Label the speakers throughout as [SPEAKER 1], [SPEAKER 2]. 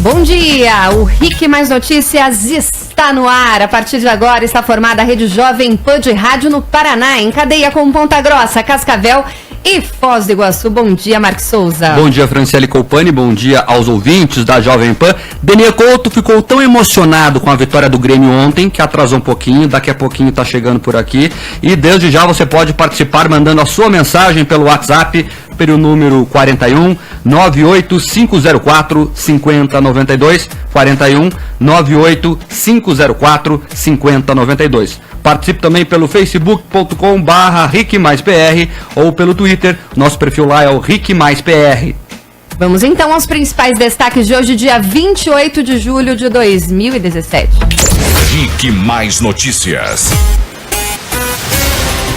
[SPEAKER 1] Bom dia, o RIC Mais Notícias está no ar. A partir de agora está formada a Rede Jovem Pan de Rádio no Paraná, em cadeia com Ponta Grossa, Cascavel e Foz do Iguaçu. Bom dia, Marcos Souza.
[SPEAKER 2] Bom dia, Franciele Colpani, bom dia aos ouvintes da Jovem Pan. Denier Couto ficou tão emocionado com a vitória do Grêmio ontem, que atrasou um pouquinho, daqui a pouquinho está chegando por aqui. E desde já você pode participar mandando a sua mensagem pelo WhatsApp, pelo número 41 98504 5092, 41 98504 5092. Participe também pelo facebook.com/RICMaisPR ou pelo Twitter, nosso perfil lá é o RICMaisPR.
[SPEAKER 1] Vamos então aos principais destaques de hoje, dia 28 de julho de 2017.
[SPEAKER 3] RIC Mais Notícias.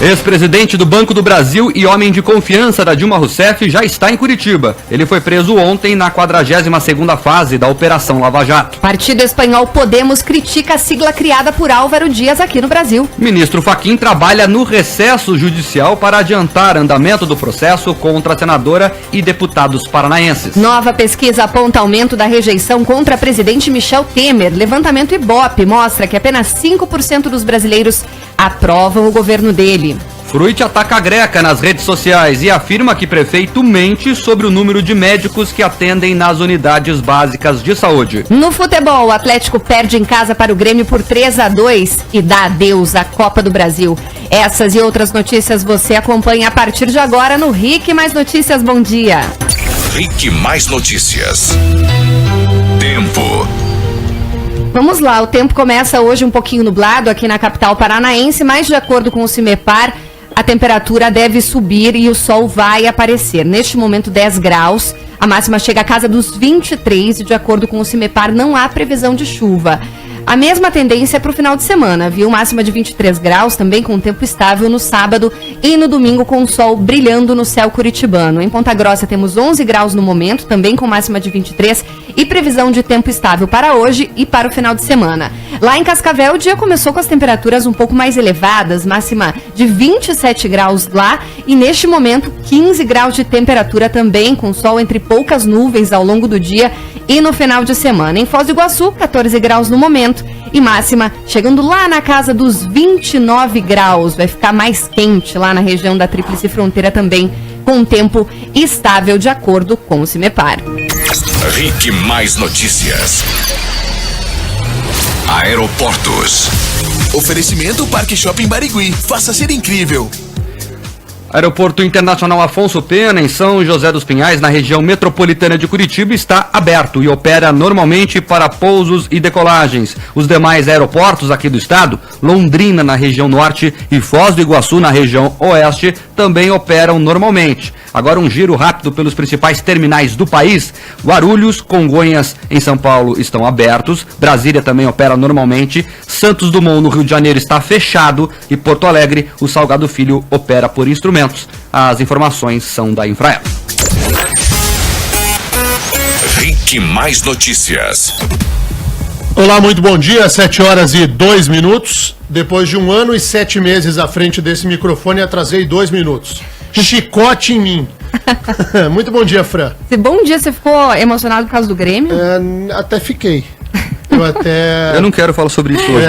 [SPEAKER 2] Ex-presidente do Banco do Brasil e homem de confiança da Dilma Rousseff já está em Curitiba. Ele foi preso ontem na 42ª fase da Operação Lava Jato.
[SPEAKER 1] Partido espanhol Podemos critica a sigla criada por Álvaro Dias aqui no Brasil.
[SPEAKER 2] Ministro Fachin trabalha no recesso judicial para adiantar andamento do processo contra a senadora e deputados paranaenses.
[SPEAKER 1] Nova pesquisa aponta aumento da rejeição contra presidente Michel Temer. Levantamento Ibope mostra que apenas 5% dos brasileiros aprovam o governo dele.
[SPEAKER 2] Fruit ataca a Greca nas redes sociais e afirma que prefeito mente sobre o número de médicos que atendem nas unidades básicas de saúde.
[SPEAKER 1] No futebol, o Atlético perde em casa para o Grêmio por 3-2 e dá adeus à Copa do Brasil. Essas e outras notícias você acompanha a partir de agora no RIC Mais Notícias. Bom dia.
[SPEAKER 3] RIC Mais Notícias. Tempo.
[SPEAKER 1] Vamos lá, o tempo começa hoje um pouquinho nublado aqui na capital paranaense, mas de acordo com o CIMEPAR, a temperatura deve subir e o sol vai aparecer. Neste momento, 10 graus, a máxima chega à casa dos 23 e de acordo com o CIMEPAR não há previsão de chuva. A mesma tendência é para o final de semana, viu? Máxima de 23 graus, também com tempo estável no sábado e no domingo com o sol brilhando no céu curitibano. Em Ponta Grossa temos 11 graus no momento, também com máxima de 23 e previsão de tempo estável para hoje e para o final de semana. Lá em Cascavel, o dia começou com as temperaturas um pouco mais elevadas, máxima de 27 graus lá e neste momento 15 graus de temperatura também, com sol entre poucas nuvens ao longo do dia e no final de semana. Em Foz do Iguaçu, 14 graus no momento e máxima chegando lá na casa dos 29 graus. Vai ficar mais quente lá na região da Tríplice Fronteira também, com tempo estável de acordo com o CIMEPAR.
[SPEAKER 3] RIC Mais Notícias. Aeroportos.
[SPEAKER 4] Oferecimento Parque Shopping Barigui. Faça ser incrível.
[SPEAKER 2] Aeroporto Internacional Afonso Pena, em São José dos Pinhais, na região metropolitana de Curitiba, está aberto e opera normalmente para pousos e decolagens. Os demais aeroportos aqui do estado, Londrina na região norte e Foz do Iguaçu na região oeste, também operam normalmente. Agora um giro rápido pelos principais terminais do país. Guarulhos, Congonhas em São Paulo estão abertos, Brasília também opera normalmente, Santos Dumont no Rio de Janeiro está fechado e Porto Alegre, o Salgado Filho opera por instrumentos. As informações são da Infraero.
[SPEAKER 3] RIC Mais Notícias.
[SPEAKER 5] Olá, muito bom dia, 7h02. Depois de 1 ano e 7 meses à frente desse microfone, atrasei 2 minutos. Chicote em mim. Muito bom dia, Fran.
[SPEAKER 1] Bom dia, você ficou emocionado por causa do Grêmio?
[SPEAKER 5] Até fiquei.
[SPEAKER 2] Eu não quero falar sobre isso hoje.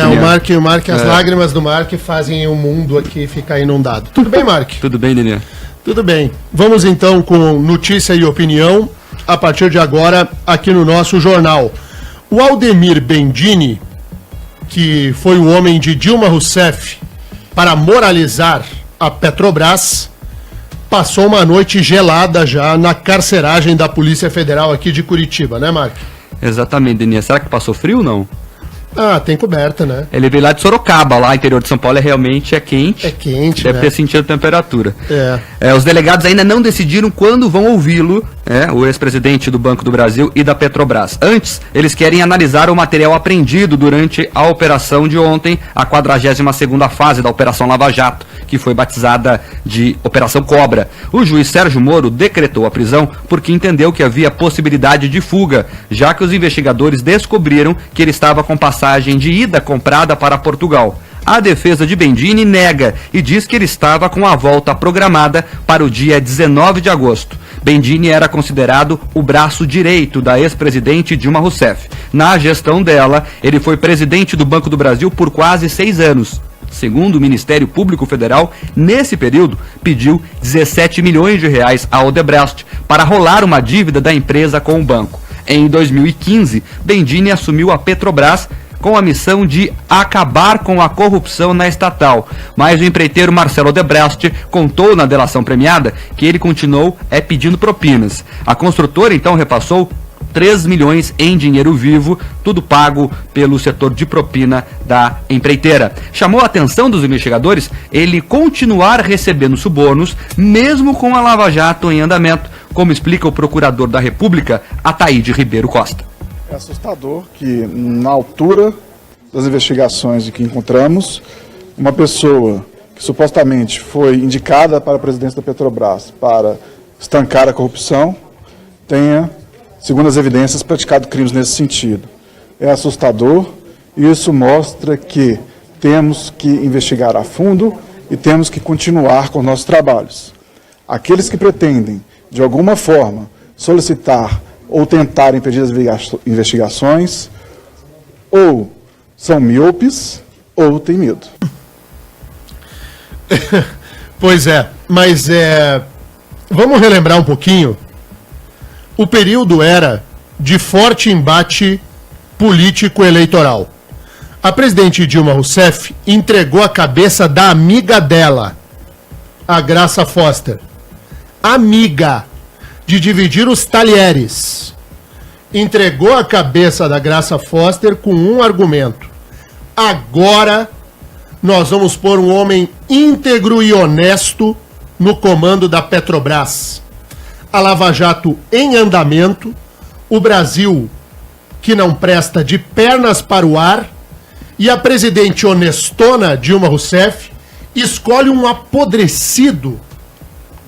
[SPEAKER 5] O Mark, as lágrimas do Mark fazem o mundo aqui ficar inundado. Tudo bem, Mark?
[SPEAKER 2] Tudo bem, Denier?
[SPEAKER 5] Tudo bem. Vamos então com notícia e opinião, a partir de agora, aqui no nosso jornal. O Aldemir Bendini, que foi o homem de Dilma Rousseff para moralizar a Petrobras, passou uma noite gelada já na carceragem da Polícia Federal aqui de Curitiba, né, Mark?
[SPEAKER 2] Exatamente, Denier. Será que passou frio ou não?
[SPEAKER 5] Ah, tem coberta, né?
[SPEAKER 2] Ele veio lá de Sorocaba, lá interior de São Paulo, realmente é quente.
[SPEAKER 5] É quente,
[SPEAKER 2] Deve
[SPEAKER 5] né?
[SPEAKER 2] ter sentido a temperatura.
[SPEAKER 5] É.
[SPEAKER 2] Os delegados ainda não decidiram quando vão ouvi-lo, o ex-presidente do Banco do Brasil e da Petrobras. Antes, eles querem analisar o material apreendido durante a operação de ontem, a 42ª fase da Operação Lava Jato, que foi batizada de Operação Cobra. O juiz Sérgio Moro decretou a prisão porque entendeu que havia possibilidade de fuga, já que os investigadores descobriram que ele estava com passagem de ida comprada para Portugal. A defesa de Bendini nega e diz que ele estava com a volta programada para o dia 19 de agosto. Bendini era considerado o braço direito da ex-presidente Dilma Rousseff. Na gestão dela, ele foi presidente do Banco do Brasil por quase 6 anos. Segundo o Ministério Público Federal, nesse período, pediu 17 milhões de reais à Odebrecht para rolar uma dívida da empresa com o banco. Em 2015, Bendini assumiu a Petrobras com a missão de acabar com a corrupção na estatal. Mas o empreiteiro Marcelo Odebrecht contou na delação premiada que ele continuou pedindo propinas. A construtora então repassou 3 milhões em dinheiro vivo, tudo pago pelo setor de propina da empreiteira. Chamou a atenção dos investigadores ele continuar recebendo subornos, mesmo com a Lava Jato em andamento, como explica o procurador da República, Ataíde Ribeiro Costa.
[SPEAKER 6] É assustador que, na altura das investigações que encontramos, uma pessoa que supostamente foi indicada para a presidência da Petrobras para estancar a corrupção tenha, segundo as evidências, praticado crimes nesse sentido. É assustador e isso mostra que temos que investigar a fundo e temos que continuar com nossos trabalhos. Aqueles que pretendem, de alguma forma, solicitar ou tentar impedir as investigações, ou são míopes, ou têm medo.
[SPEAKER 5] Pois é, mas vamos relembrar um pouquinho. O período era de forte embate político-eleitoral. A presidente Dilma Rousseff entregou a cabeça da amiga dela, a Graça Foster. Amiga, de dividir os talheres. Entregou a cabeça da Graça Foster com um argumento. Agora nós vamos pôr um homem íntegro e honesto no comando da Petrobras. A Lava Jato em andamento, o Brasil que não presta de pernas para o ar, e a presidente honestona Dilma Rousseff escolhe um apodrecido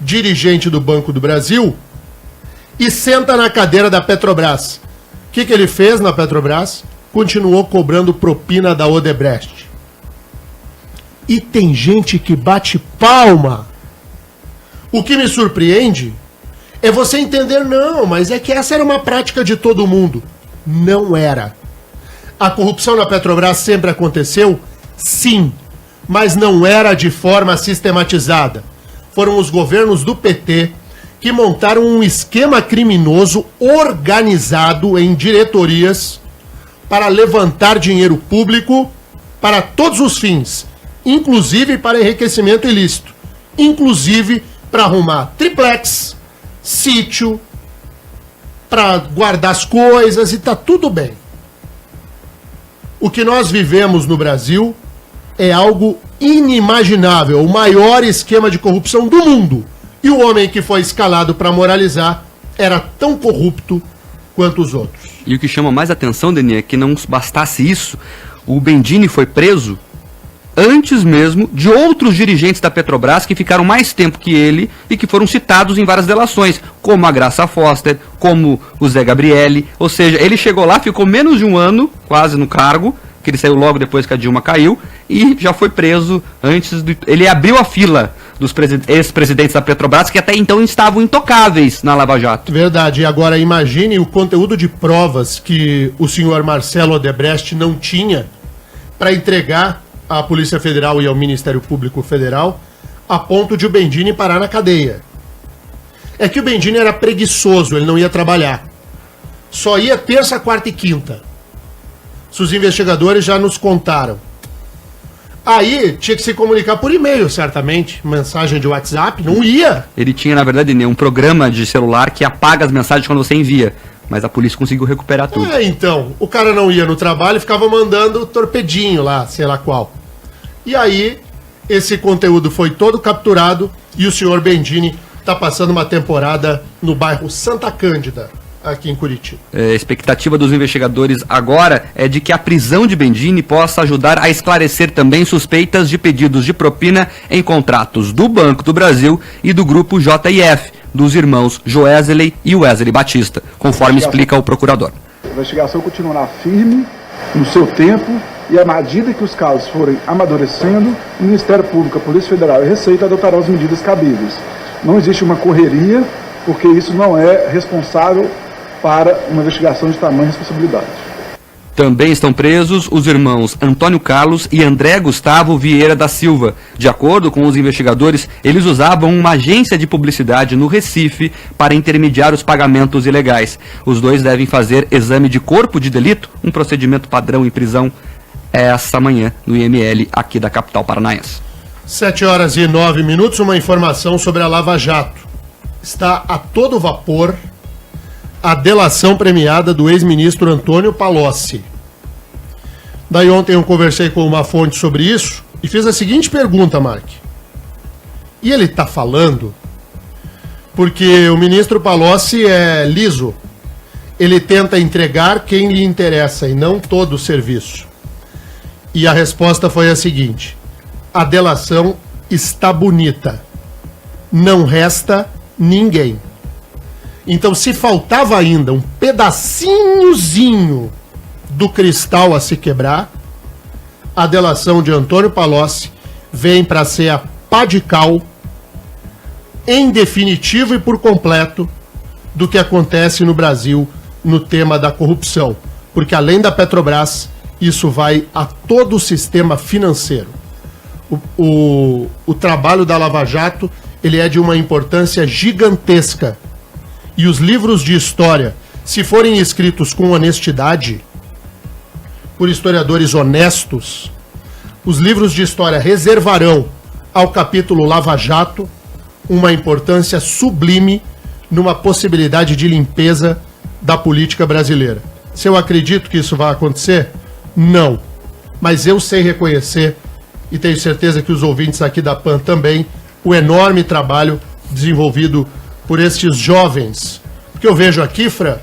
[SPEAKER 5] dirigente do Banco do Brasil e senta na cadeira da Petrobras. O que ele fez na Petrobras? Continuou cobrando propina da Odebrecht. E tem gente que bate palma. O que me surpreende é você entender, não, mas é que essa era uma prática de todo mundo. Não era. A corrupção na Petrobras sempre aconteceu? Sim, mas não era de forma sistematizada. Foram os governos do PT que montaram um esquema criminoso organizado em diretorias para levantar dinheiro público para todos os fins, inclusive para enriquecimento ilícito, inclusive para arrumar triplex, sítio, para guardar as coisas e tá tudo bem. O que nós vivemos no Brasil é algo inimaginável, o maior esquema de corrupção do mundo. E o homem que foi escalado para moralizar era tão corrupto quanto os outros.
[SPEAKER 2] E o que chama mais atenção, Denis, é que não bastasse isso, o Bendini foi preso antes mesmo de outros dirigentes da Petrobras que ficaram mais tempo que ele e que foram citados em várias delações, como a Graça Foster, como o Zé Gabrielli. Ou seja, ele chegou lá, ficou menos de um ano, quase no cargo, que ele saiu logo depois que a Dilma caiu, e já foi preso antes de... Ele abriu a fila dos ex-presidentes da Petrobras que até então estavam intocáveis na Lava Jato.
[SPEAKER 5] Verdade. E agora imagine o conteúdo de provas que o senhor Marcelo Odebrecht não tinha para entregar à Polícia Federal e ao Ministério Público Federal a ponto de o Bendini parar na cadeia. É que o Bendini era preguiçoso, ele não ia trabalhar. Só ia terça, quarta e quinta. Os investigadores já nos contaram. Aí tinha que se comunicar por e-mail, certamente. Mensagem de WhatsApp, não ia.
[SPEAKER 2] Ele tinha, na verdade, um programa de celular que apaga as mensagens quando você envia. Mas a polícia conseguiu recuperar tudo.
[SPEAKER 5] Então, o cara não ia no trabalho e ficava mandando torpedinho lá, sei lá qual. E aí, esse conteúdo foi todo capturado e o senhor Bendini está passando uma temporada no bairro Santa Cândida, aqui em Curitiba.
[SPEAKER 2] A expectativa dos investigadores agora é de que a prisão de Bendini possa ajudar a esclarecer também suspeitas de pedidos de propina em contratos do Banco do Brasil e do grupo JIF, dos irmãos Joesley e Wesley Batista, conforme explica o procurador.
[SPEAKER 6] A investigação continuará firme, no seu tempo, E à medida que os casos forem amadurecendo, o Ministério Público, a Polícia Federal e a Receita adotarão as medidas cabíveis. Não existe uma correria, porque isso não é responsável para uma investigação de tamanha responsabilidade.
[SPEAKER 2] Também estão presos os irmãos Antônio Carlos e André Gustavo Vieira da Silva. De acordo com os investigadores, eles usavam uma agência de publicidade no Recife para intermediar os pagamentos ilegais. Os dois devem fazer exame de corpo de delito, um procedimento padrão em prisão, essa manhã no IML aqui da capital paranaense.
[SPEAKER 5] 7h09, uma informação sobre a Lava Jato. Está a todo vapor a delação premiada do ex-ministro Antônio Palocci. Daí ontem eu conversei com uma fonte sobre isso e fiz a seguinte pergunta, Mark. E ele está falando porque o ministro Palocci é liso. Ele tenta entregar quem lhe interessa e não todo o serviço. E a resposta foi a seguinte: a delação está bonita. Não resta ninguém. Então, se faltava ainda um pedacinhozinho do cristal a se quebrar, a delação de Antônio Palocci vem para ser a pá de cal, em definitivo e por completo, do que acontece no Brasil no tema da corrupção. Porque além da Petrobras, isso vai a todo o sistema financeiro. O trabalho da Lava Jato, ele é de uma importância gigantesca. E os livros de história, se forem escritos com honestidade, por historiadores honestos, os livros de história reservarão ao capítulo Lava Jato uma importância sublime numa possibilidade de limpeza da política brasileira. Se eu acredito que isso vai acontecer? Não. Mas eu sei reconhecer, e tenho certeza que os ouvintes aqui da PAN também, o enorme trabalho desenvolvido por estes jovens. Porque eu vejo aqui, Fran,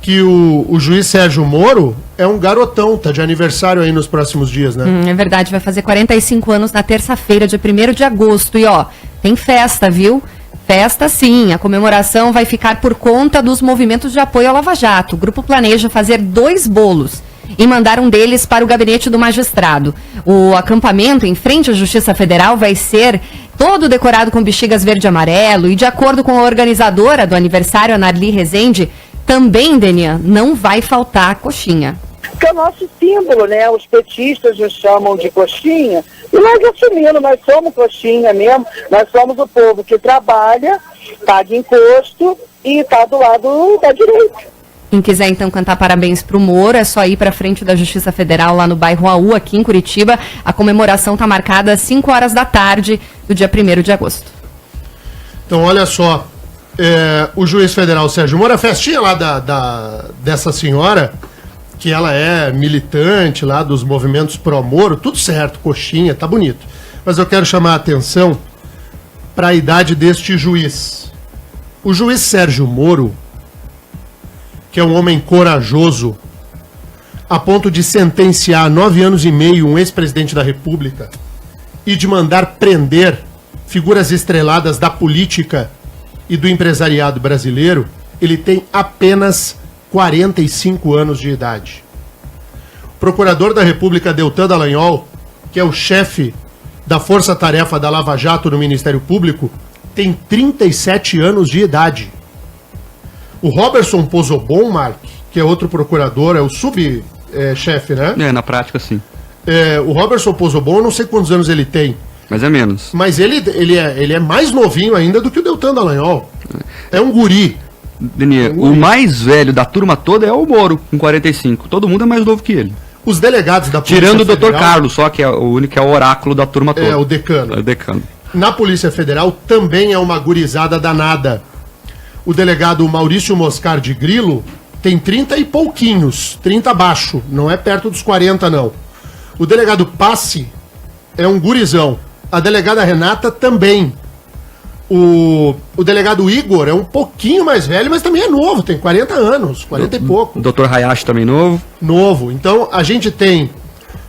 [SPEAKER 5] que o juiz Sérgio Moro é um garotão, tá de aniversário aí nos próximos dias, né?
[SPEAKER 1] É verdade, vai fazer 45 anos na terça-feira, dia 1º de agosto. E ó, tem festa, viu? Festa sim, a comemoração vai ficar por conta dos movimentos de apoio ao Lava Jato. O grupo planeja fazer 2 bolos e mandar um deles para o gabinete do magistrado. O acampamento em frente à Justiça Federal vai ser todo decorado com bexigas verde e amarelo e, de acordo com a organizadora do aniversário, a Narli Rezende, também, Denian, não vai faltar coxinha.
[SPEAKER 7] Que é o nosso símbolo, né? Os petistas nos chamam de coxinha e nós assumimos, nós somos coxinha mesmo, nós somos o povo que trabalha, paga imposto e está do lado da direita.
[SPEAKER 1] Quem quiser, então, cantar parabéns pro Moro, é só ir pra frente da Justiça Federal, lá no bairro AU, aqui em Curitiba. A comemoração está marcada às 5 horas da tarde, do dia 1º de agosto.
[SPEAKER 5] Então, olha só, o juiz federal Sérgio Moro, a festinha lá dessa senhora, que ela é militante lá dos movimentos pró-Moro, tudo certo, coxinha, tá bonito. Mas eu quero chamar a atenção para a idade deste juiz. O juiz Sérgio Moro, que é um homem corajoso, a ponto de sentenciar 9 anos e meio um ex-presidente da República e de mandar prender figuras estreladas da política e do empresariado brasileiro, ele tem apenas 45 anos de idade. O procurador da República, Deltan Dallagnol, que é o chefe da força-tarefa da Lava Jato no Ministério Público, tem 37 anos de idade. O Roberson Pozobon, Mark, que é outro procurador, é o subchefe, né?
[SPEAKER 2] Na prática, sim.
[SPEAKER 5] O Roberson Pozobon, eu não sei quantos anos ele tem.
[SPEAKER 2] Mas é menos.
[SPEAKER 5] Mas ele é mais novinho ainda do que o Deltan Dallagnol. É um guri.
[SPEAKER 2] Denier, o mais velho da turma toda é o Moro, com 45. Todo mundo é mais novo que ele.
[SPEAKER 5] Os delegados da Polícia
[SPEAKER 2] Tirando
[SPEAKER 5] Federal...
[SPEAKER 2] o Dr. Carlos, só que é o único que é o oráculo da turma toda.
[SPEAKER 5] É, o decano.
[SPEAKER 2] É o decano.
[SPEAKER 5] Na Polícia Federal também é uma gurizada danada. O delegado Maurício Moscar de Grilo tem 30 e pouquinhos, 30 abaixo, não é perto dos 40 não. O delegado Passi é um gurizão. A delegada Renata também. O delegado Igor é um pouquinho mais velho, mas também é novo, tem 40 anos, 40 e pouco.
[SPEAKER 2] O Dr. Hayashi também novo.
[SPEAKER 5] Novo. Então a gente tem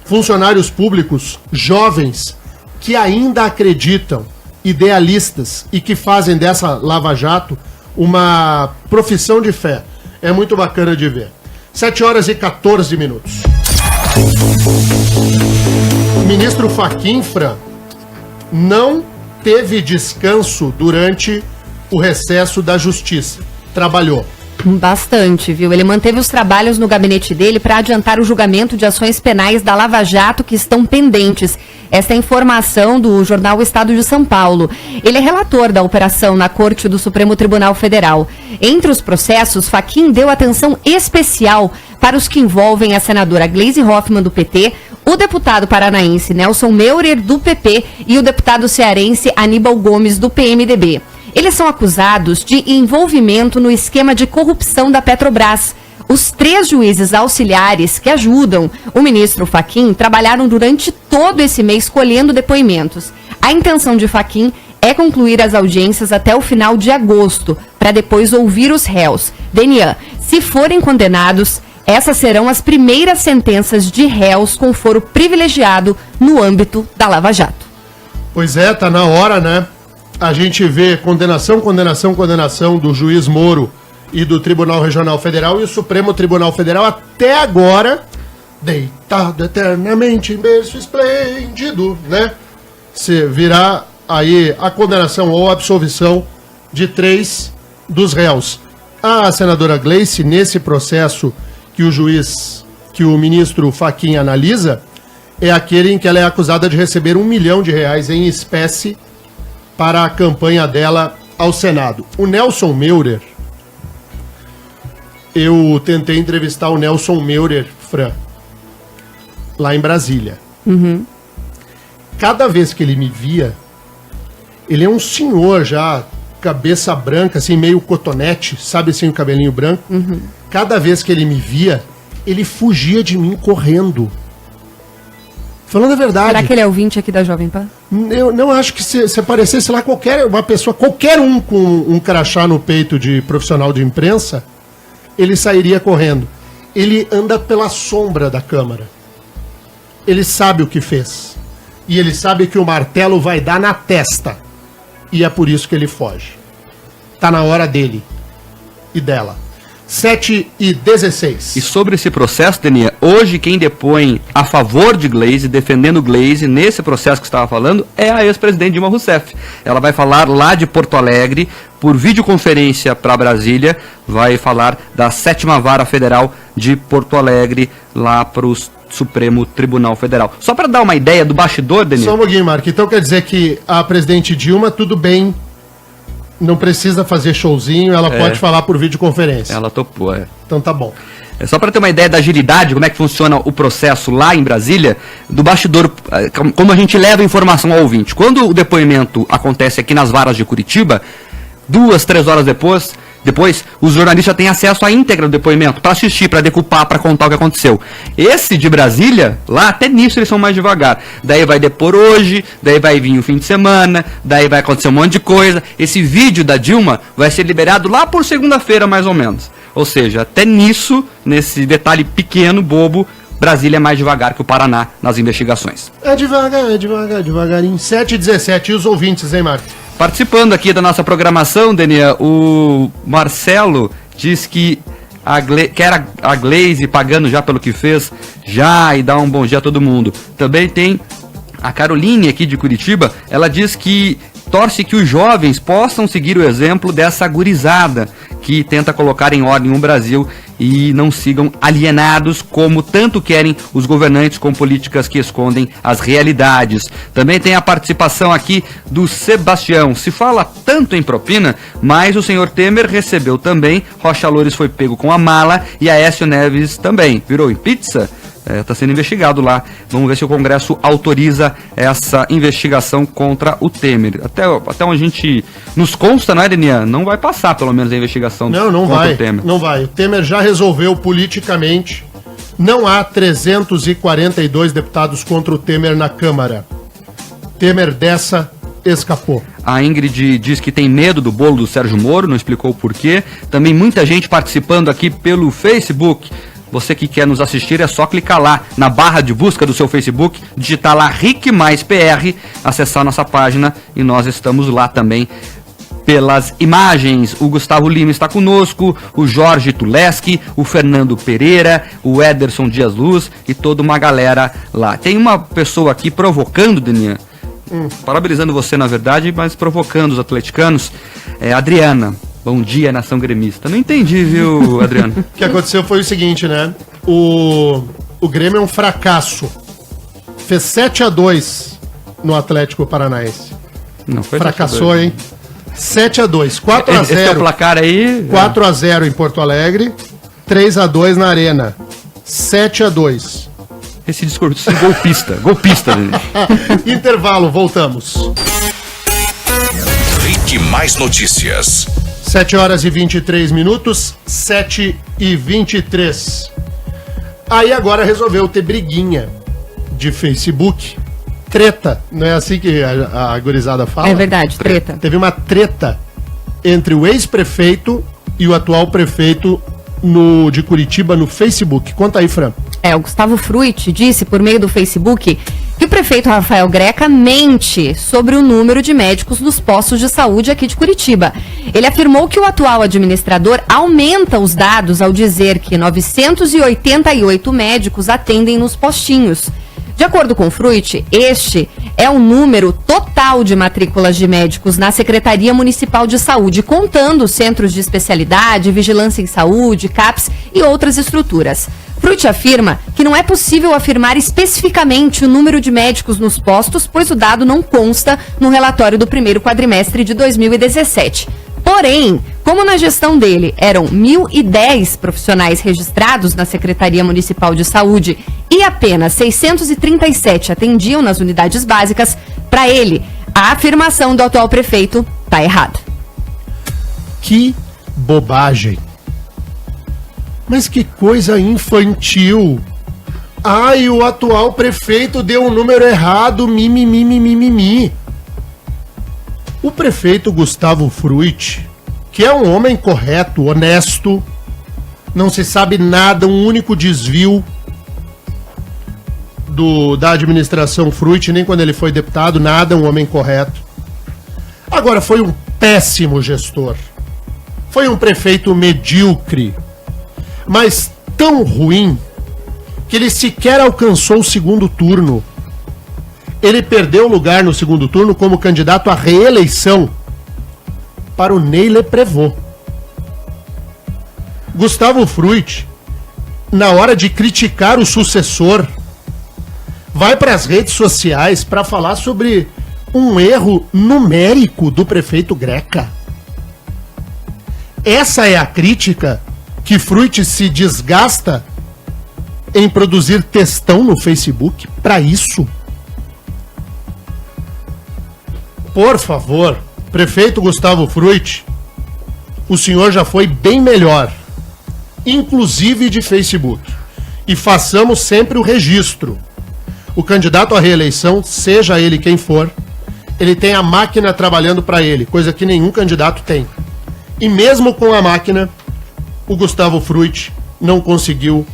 [SPEAKER 5] funcionários públicos jovens que ainda acreditam, idealistas, e que fazem dessa Lava Jato uma profissão de fé. É muito bacana de ver. 7h14. O ministro Fachin, Fran, não teve descanso durante o recesso da Justiça. Trabalhou.
[SPEAKER 1] Bastante, viu? Ele manteve os trabalhos no gabinete dele para adiantar o julgamento de ações penais da Lava Jato que estão pendentes. Esta é a informação do jornal Estado de São Paulo. Ele é relator da operação na Corte do Supremo Tribunal Federal. Entre os processos, Fachin deu atenção especial para os que envolvem a senadora Gleisi Hoffmann, do PT, o deputado paranaense Nelson Meurer, do PP, e o deputado cearense Aníbal Gomes, do PMDB. Eles são acusados de envolvimento no esquema de corrupção da Petrobras. Os 3 juízes auxiliares que ajudam o ministro Fachin trabalharam durante todo esse mês colhendo depoimentos. A intenção de Fachin é concluir as audiências até o final de agosto, para depois ouvir os réus. Denian, se forem condenados, essas serão as primeiras sentenças de réus com foro privilegiado no âmbito da Lava Jato.
[SPEAKER 5] Pois é, tá na hora, né? A gente vê condenação do juiz Moro e do Tribunal Regional Federal, e o Supremo Tribunal Federal até agora deitado eternamente em berço esplêndido, né? Se virá aí a condenação ou absolvição de 3 dos réus. A senadora Gleisi, nesse processo que o ministro Fachin analisa, é aquele em que ela é acusada de receber R$1 milhão em espécie para a campanha dela ao Senado. O Nelson Meurer, eu tentei entrevistar o Nelson Meurer, Fran, lá em Brasília.
[SPEAKER 1] Uhum.
[SPEAKER 5] Cada vez que ele me via, ele é um senhor já, cabeça branca, assim, meio cotonete, sabe assim, o cabelinho branco.
[SPEAKER 1] Uhum.
[SPEAKER 5] Cada vez que ele me via, ele fugia de mim correndo. Falando a verdade.
[SPEAKER 1] Será que ele é ouvinte aqui da Jovem Pan?
[SPEAKER 5] Eu não acho que se aparecesse lá qualquer um com um crachá no peito de profissional de imprensa, ele sairia correndo. Ele anda pela sombra da Câmara. Ele sabe o que fez. E ele sabe que o martelo vai dar na testa. E é por isso que ele foge. Tá na hora dele e dela. 7h16.
[SPEAKER 2] E sobre esse processo, Denia, hoje quem depõe a favor de Gleisi, defendendo Gleisi, nesse processo que você estava falando, é a ex-presidente Dilma Rousseff. Ela vai falar lá de Porto Alegre, por videoconferência para Brasília, vai falar da 7ª Vara Federal de Porto Alegre, lá para o Supremo Tribunal Federal. Só para dar uma ideia do bastidor, Denia.
[SPEAKER 5] Só um pouquinho, Marco. Então quer dizer que a presidente Dilma, tudo bem, não precisa fazer showzinho, ela pode falar por videoconferência.
[SPEAKER 2] Ela topou,
[SPEAKER 5] Então tá bom.
[SPEAKER 2] É só para ter uma ideia da agilidade, como é que funciona o processo lá em Brasília, do bastidor, como a gente leva a informação ao ouvinte. Quando o depoimento acontece aqui nas varas de Curitiba, 2, 3 horas depois, os jornalistas têm acesso à íntegra do depoimento, para assistir, para decupar, para contar o que aconteceu. Esse de Brasília, lá até nisso eles são mais devagar. Daí vai depor hoje, daí vai vir o fim de semana, daí vai acontecer um monte de coisa. Esse vídeo da Dilma vai ser liberado lá por segunda-feira, mais ou menos. Ou seja, até nisso, nesse detalhe pequeno, bobo, Brasília é mais devagar que o Paraná nas investigações.
[SPEAKER 5] É devagarinho. 7h17. E os ouvintes, hein, Marcos?
[SPEAKER 2] Participando aqui da nossa programação, Denia, o Marcelo diz que quer a Gleisi pagando já pelo que fez, já, e dá um bom dia a todo mundo. Também tem a Caroline aqui de Curitiba, ela diz que torce que os jovens possam seguir o exemplo dessa gurizada que tenta colocar em ordem o Brasil e não sigam alienados como tanto querem os governantes com políticas que escondem as realidades. Também tem a participação aqui do Sebastião. Se fala tanto em propina, mas o senhor Temer recebeu também, Rocha Loures foi pego com a mala e Aécio Neves também. Virou em pizza? Está sendo investigado lá. Vamos ver se o Congresso autoriza essa investigação contra o Temer. Até onde a gente nos consta, não é, Denian? Não vai passar, pelo menos, a investigação
[SPEAKER 5] não
[SPEAKER 2] contra
[SPEAKER 5] vai,
[SPEAKER 2] o Temer.
[SPEAKER 5] Não vai. O Temer já resolveu politicamente. Não há 342 deputados contra o Temer na Câmara. Temer dessa escapou.
[SPEAKER 2] A Ingrid diz que tem medo do bolo do Sérgio Moro, não explicou o porquê. Também muita gente participando aqui pelo Facebook. Você que quer nos assistir, é só clicar lá na barra de busca do seu Facebook, digitar lá RIC mais PR, acessar nossa página e nós estamos lá também pelas imagens. O Gustavo Lima está conosco, o Jorge Tuleski, o Fernando Pereira, o Ederson Dias Luz e toda uma galera lá. Tem uma pessoa aqui provocando, Deninha, parabenizando você na verdade, mas provocando os atleticanos, Adriana. Bom dia, nação gremista. Não entendi, viu, Adriana?
[SPEAKER 5] O que aconteceu foi o seguinte, né? O Grêmio é um fracasso. Fez 7-2 no Atlético Paranaense.
[SPEAKER 2] Não foi
[SPEAKER 5] Fracassou,
[SPEAKER 2] 7-2.
[SPEAKER 5] hein? 7-2. 4-0.
[SPEAKER 2] Esse é o placar aí.
[SPEAKER 5] 4-0 em Porto Alegre. 3-2 na Arena. 7-2.
[SPEAKER 2] Esse discurso golpista, Deninha.
[SPEAKER 5] Intervalo, voltamos.
[SPEAKER 3] Rick Mais Notícias.
[SPEAKER 5] 7 horas e 23 minutos, 7 e 23. Aí agora resolveu ter briguinha de Facebook. Treta, não é assim que a gurizada fala?
[SPEAKER 1] É verdade, treta.
[SPEAKER 5] Teve uma treta entre o ex-prefeito e o atual prefeito de Curitiba no Facebook. Conta aí, Fran.
[SPEAKER 1] O Gustavo Fruit disse por meio do Facebook que o prefeito Rafael Greca mente sobre o número de médicos nos postos de saúde aqui de Curitiba. Ele afirmou que o atual administrador aumenta os dados ao dizer que 988 médicos atendem nos postinhos. De acordo com o Fruit, este é o número total de matrículas de médicos na Secretaria Municipal de Saúde, contando centros de especialidade, vigilância em saúde, CAPS e outras estruturas. Fruit afirma que não é possível afirmar especificamente o número de médicos nos postos, pois o dado não consta no relatório do primeiro quadrimestre de 2017. Porém, como na gestão dele eram 1.010 profissionais registrados na Secretaria Municipal de Saúde e apenas 637 atendiam nas unidades básicas, para ele, a afirmação do atual prefeito está errada.
[SPEAKER 5] Que bobagem. Mas que coisa infantil. Ai, o atual prefeito deu um número errado, mimimi. O prefeito Gustavo Fruit, que é um homem correto, honesto, não se sabe nada, um único desvio da administração Fruit, nem quando ele foi deputado, nada, um homem correto. Agora, foi um péssimo gestor. Foi um prefeito medíocre, mas tão ruim que ele sequer alcançou o segundo turno. Ele perdeu lugar no segundo turno como candidato à reeleição para o Ney Leprevô. Gustavo Fruit, na hora de criticar o sucessor, vai para as redes sociais para falar sobre um erro numérico do prefeito Greca. Essa é a crítica que Fruit se desgasta em produzir textão no Facebook para isso? Por favor, prefeito Gustavo Fruit, o senhor já foi bem melhor, inclusive de Facebook. E façamos sempre o registro. O candidato à reeleição, seja ele quem for, ele tem a máquina trabalhando para ele, coisa que nenhum candidato tem. E mesmo com a máquina, o Gustavo Fruit não conseguiu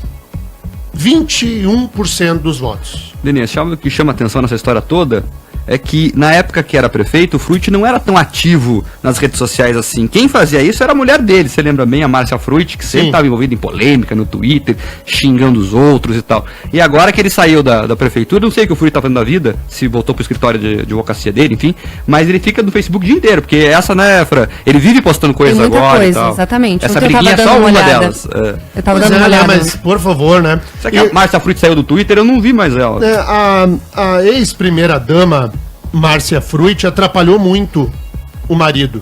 [SPEAKER 5] 21% dos votos.
[SPEAKER 2] Deninha, o que chama atenção nessa história toda é que na época que era prefeito, o Fruit não era tão ativo nas redes sociais assim. Quem fazia isso era a mulher dele, você lembra bem, a Márcia Fruit, que sempre estava envolvida em polêmica no Twitter, xingando os outros e tal. E agora que ele saiu da prefeitura, não sei o que o Fruit tá fazendo da vida, se voltou pro escritório de advocacia dele, enfim, mas ele fica no Facebook o dia inteiro, porque essa, né, Fran, ele vive postando coisas agora
[SPEAKER 1] coisa,
[SPEAKER 2] e tal.
[SPEAKER 1] Exatamente.
[SPEAKER 2] Essa briguinha é só uma delas.
[SPEAKER 1] Eu tava dando uma olhada.
[SPEAKER 5] Mas, por favor, né?
[SPEAKER 2] Será que a Márcia Fruit saiu do Twitter? Eu não vi mais ela.
[SPEAKER 5] A ex-primeira-dama Márcia Fruit atrapalhou muito o marido.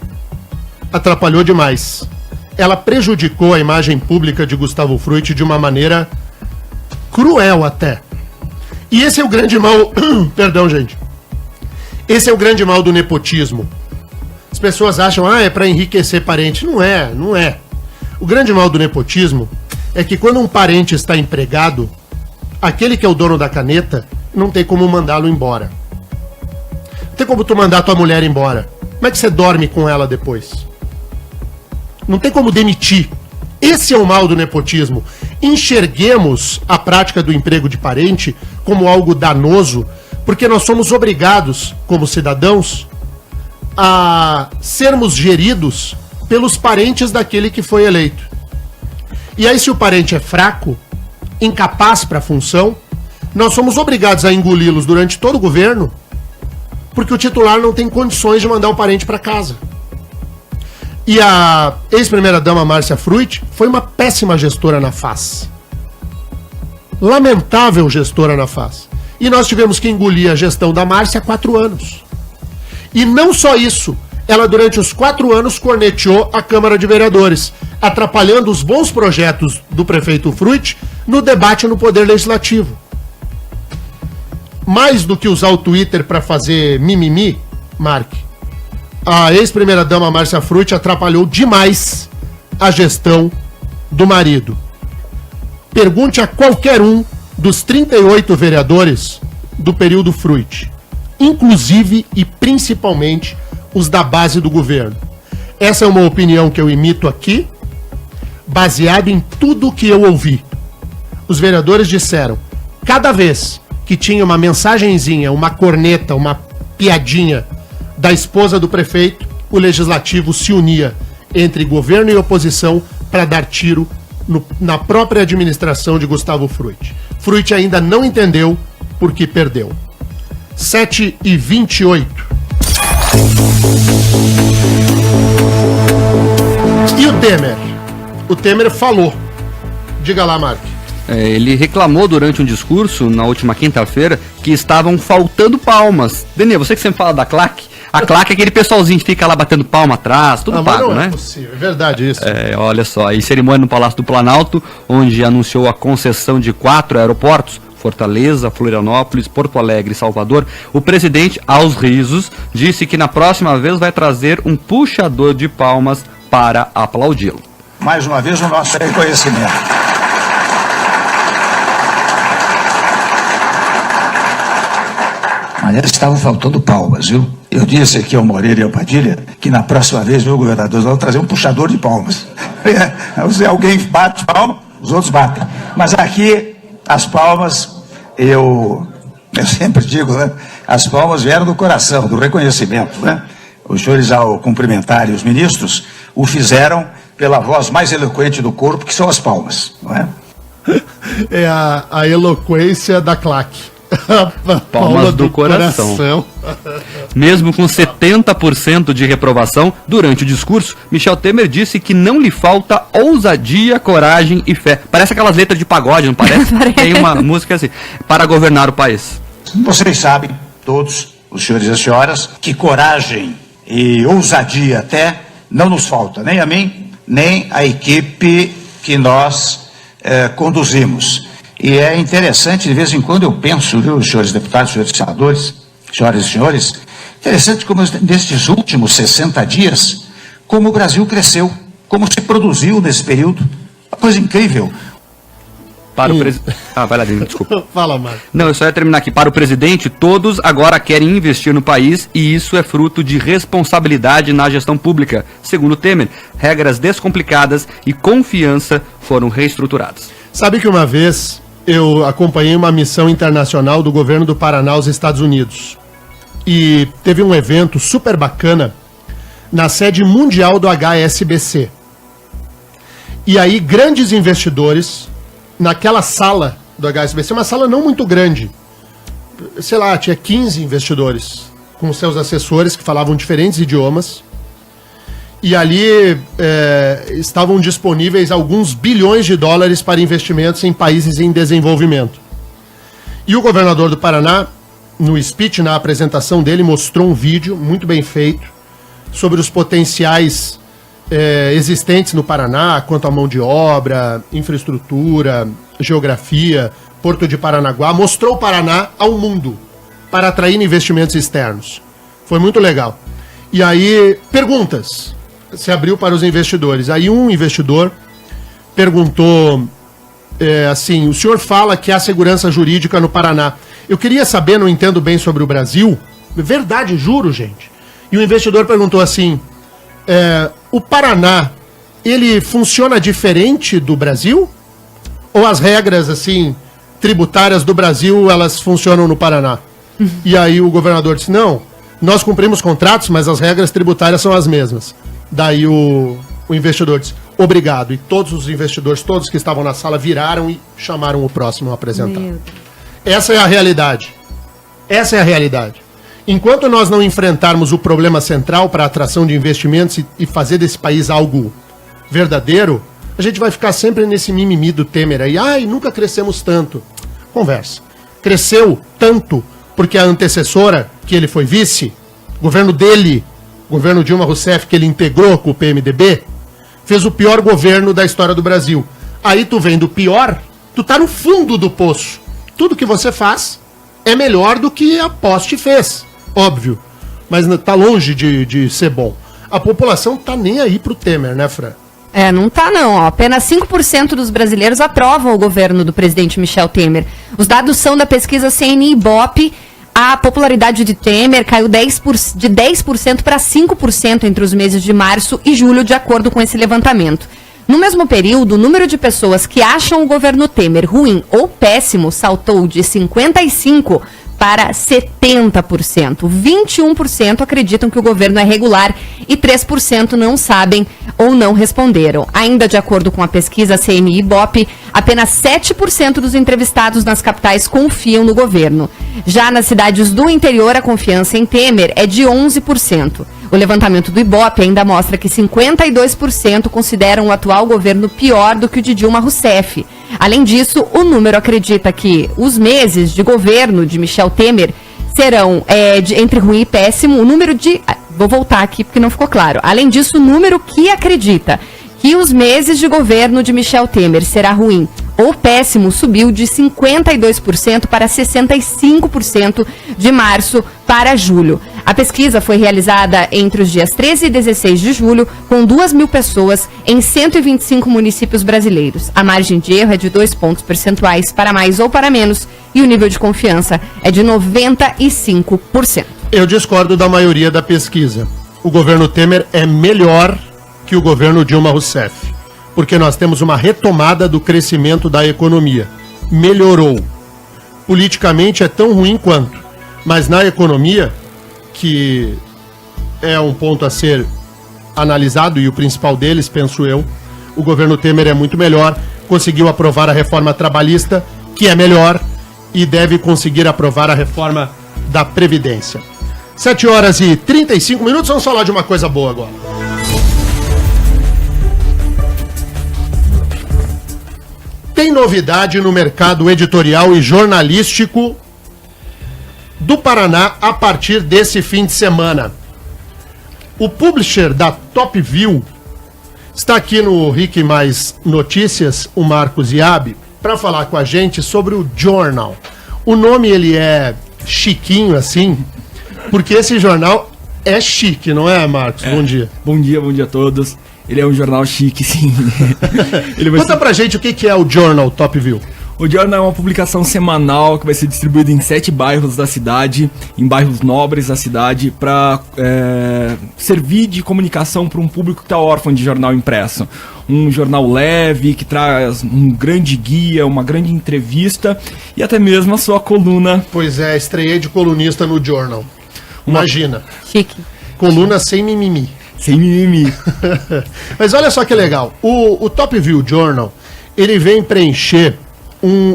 [SPEAKER 5] Atrapalhou demais. Ela prejudicou a imagem pública de Gustavo Fruit de uma maneira cruel até. E esse é o grande mal... Perdão, gente. Esse é o grande mal do nepotismo. As pessoas acham, é para enriquecer parente. Não é, não é. O grande mal do nepotismo é que quando um parente está empregado, aquele que é o dono da caneta não tem como mandá-lo embora. Não tem como tu mandar tua mulher embora. Como é que você dorme com ela depois? Não tem como demitir. Esse é o mal do nepotismo. Enxerguemos a prática do emprego de parente como algo danoso, porque nós somos obrigados, como cidadãos, a sermos geridos pelos parentes daquele que foi eleito. E aí, se o parente é fraco, incapaz para a função, nós somos obrigados a engoli-los durante todo o governo, porque o titular não tem condições de mandar o parente para casa. E a ex-primeira-dama Márcia Fruit foi uma péssima gestora na FAS. Lamentável gestora na FAS. E nós tivemos que engolir a gestão da Márcia há 4 anos. E não só isso, ela durante os 4 anos corneteou a Câmara de Vereadores, atrapalhando os bons projetos do prefeito Fruit no debate no Poder Legislativo. Mais do que usar o Twitter para fazer mimimi, Mark, a ex-primeira-dama Márcia Fruit atrapalhou demais a gestão do marido. Pergunte a qualquer um dos 38 vereadores do período Fruit, inclusive e principalmente os da base do governo. Essa é uma opinião que eu imito aqui, baseado em tudo que eu ouvi. Os vereadores disseram, cada vez que tinha uma mensagenzinha, uma corneta, uma piadinha da esposa do prefeito, o legislativo se unia entre governo e oposição para dar tiro na própria administração de Gustavo Fruit. Fruit ainda não entendeu porque perdeu. 7h28. E o Temer? O Temer falou. Diga lá, Mark.
[SPEAKER 2] Ele reclamou durante um discurso, na última quinta-feira, que estavam faltando palmas. Daniel, você que sempre fala da claque, a claque é aquele pessoalzinho que fica lá batendo palma atrás, tudo pago,
[SPEAKER 5] não
[SPEAKER 2] né?
[SPEAKER 5] É possível, é verdade isso.
[SPEAKER 2] Olha só, em cerimônia no Palácio do Planalto, onde anunciou a concessão de 4 aeroportos, Fortaleza, Florianópolis, Porto Alegre e Salvador, o presidente, aos risos, disse que na próxima vez vai trazer um puxador de palmas para aplaudi-lo.
[SPEAKER 8] Mais uma vez o nosso reconhecimento. Mas eles estavam faltando palmas, viu? Eu disse aqui ao Moreira e ao Padilha que na próxima vez, meu governador, nós vamos trazer um puxador de palmas. Se alguém bate palma, os outros batem. Mas aqui, as palmas, eu sempre digo, né? As palmas vieram do coração, do reconhecimento, né? Os senhores, ao cumprimentarem os ministros, o fizeram pela voz mais eloquente do corpo, que são as palmas, não é?
[SPEAKER 5] É a eloquência da claque.
[SPEAKER 2] Palmas do coração. Mesmo com 70% de reprovação durante o discurso, Michel Temer disse que não lhe falta ousadia, coragem e fé. Parece aquelas letras de pagode, não parece? Tem uma música assim, para governar o país.
[SPEAKER 8] Vocês sabem, todos, os senhores e as senhoras, que coragem e ousadia até não nos falta, nem a mim, nem a equipe que nós conduzimos. E é interessante, de vez em quando eu penso, viu, senhores deputados, senhores senadores, senhoras e senhores, interessante como nestes últimos 60 dias, como o Brasil cresceu, como se produziu nesse período, uma coisa incrível.
[SPEAKER 2] Para o presidente. Vai lá, desculpa.
[SPEAKER 5] Fala, Marco.
[SPEAKER 2] Não, eu só ia terminar aqui. Para o presidente, todos agora querem investir no país e isso é fruto de responsabilidade na gestão pública. Segundo Temer, regras descomplicadas e confiança foram reestruturadas.
[SPEAKER 5] Sabe que uma vez eu acompanhei uma missão internacional do governo do Paraná aos Estados Unidos. E teve um evento super bacana na sede mundial do HSBC. E aí, grandes investidores, naquela sala do HSBC, uma sala não muito grande, sei lá, tinha 15 investidores, com seus assessores que falavam diferentes idiomas. E ali estavam disponíveis alguns bilhões de dólares para investimentos em países em desenvolvimento. E o governador do Paraná, no speech, na apresentação dele, mostrou um vídeo muito bem feito sobre os potenciais existentes no Paraná, quanto à mão de obra, infraestrutura, geografia, Porto de Paranaguá. Mostrou o Paraná ao mundo para atrair investimentos externos. Foi muito legal. E aí, perguntas se abriu para os investidores. Aí um investidor perguntou assim, o senhor fala que há segurança jurídica no Paraná. Eu queria saber, não entendo bem sobre o Brasil. Verdade, juro, gente. E o investidor perguntou assim, o Paraná, ele funciona diferente do Brasil? Ou as regras, assim, tributárias do Brasil, elas funcionam no Paraná? E aí o governador disse, não, nós cumprimos contratos, mas as regras tributárias são as mesmas. Daí o investidor diz, obrigado. E todos os investidores, todos que estavam na sala, viraram e chamaram o próximo a apresentar. Essa é a realidade. Essa é a realidade. Enquanto nós não enfrentarmos o problema central para a atração de investimentos e fazer desse país algo verdadeiro, a gente vai ficar sempre nesse mimimi do Temer aí. Ai, nunca crescemos tanto. Conversa. Cresceu tanto porque a antecessora, que ele foi vice, governo dele, governo Dilma Rousseff, que ele integrou com o PMDB, fez o pior governo da história do Brasil. Aí tu vem do pior, tu tá no fundo do poço. Tudo que você faz é melhor do que a Poste fez, óbvio. Mas tá longe de ser bom. A população tá nem aí pro Temer, né, Fran?
[SPEAKER 1] Não tá não. Ó. Apenas 5% dos brasileiros aprovam o governo do presidente Michel Temer. Os dados são da pesquisa CNI-Ibope. A popularidade de Temer caiu de 10% para 5% entre os meses de março e julho, de acordo com esse levantamento. No mesmo período, o número de pessoas que acham o governo Temer ruim ou péssimo saltou de 55% para 70%. 21% acreditam que o governo é regular e 3% não sabem ou não responderam. Ainda de acordo com a pesquisa CNI-Ibope, apenas 7% dos entrevistados nas capitais confiam no governo. Já nas cidades do interior, a confiança em Temer é de 11%. O levantamento do Ibope ainda mostra que 52% consideram o atual governo pior do que o de Dilma Rousseff. Além disso, o número acredita que os meses de governo de Michel Temer serão entre ruim e péssimo. O número de... Vou voltar aqui porque não ficou claro. Além disso, o número que acredita que os meses de governo de Michel Temer será ruim ou péssimo subiu de 52% para 65% de março para julho. A pesquisa foi realizada entre os dias 13 e 16 de julho, com 2.000 pessoas em 125 municípios brasileiros. A margem de erro é de 2 pontos percentuais para mais ou para menos e o nível de confiança é de 95%.
[SPEAKER 5] Eu discordo da maioria da pesquisa. O governo Temer é melhor que o governo Dilma Rousseff, porque nós temos uma retomada do crescimento da economia. Melhorou. Politicamente é tão ruim quanto, mas na economia, que é um ponto a ser analisado, e o principal deles, penso eu, o governo Temer é muito melhor, conseguiu aprovar a reforma trabalhista, que é melhor, e deve conseguir aprovar a reforma da Previdência. 7h35, vamos falar de uma coisa boa agora. Tem novidade no mercado editorial e jornalístico do Paraná a partir desse fim de semana. O publisher da Top View está aqui no Rick Mais Notícias, o Marcos Iabi, para falar com a gente sobre o Journal. O nome ele é chiquinho assim, porque esse jornal é chique, não é, Marcos? Bom dia.
[SPEAKER 9] Bom dia a todos. Ele é um jornal chique, sim.
[SPEAKER 5] Conta pra gente o que é o Journal Top View.
[SPEAKER 9] O Journal é uma publicação semanal que vai ser distribuída em 7 bairros da cidade, em bairros nobres da cidade, para servir de comunicação para um público que está órfão de jornal impresso. Um jornal leve, que traz um grande guia, uma grande entrevista e até mesmo a sua coluna.
[SPEAKER 5] Pois é, estreiei de colunista no Journal. Imagina.
[SPEAKER 1] Chique.
[SPEAKER 5] Coluna sem mimimi.
[SPEAKER 9] Sem mimimi.
[SPEAKER 5] Mas olha só que legal. O Top View Journal, ele vem preencher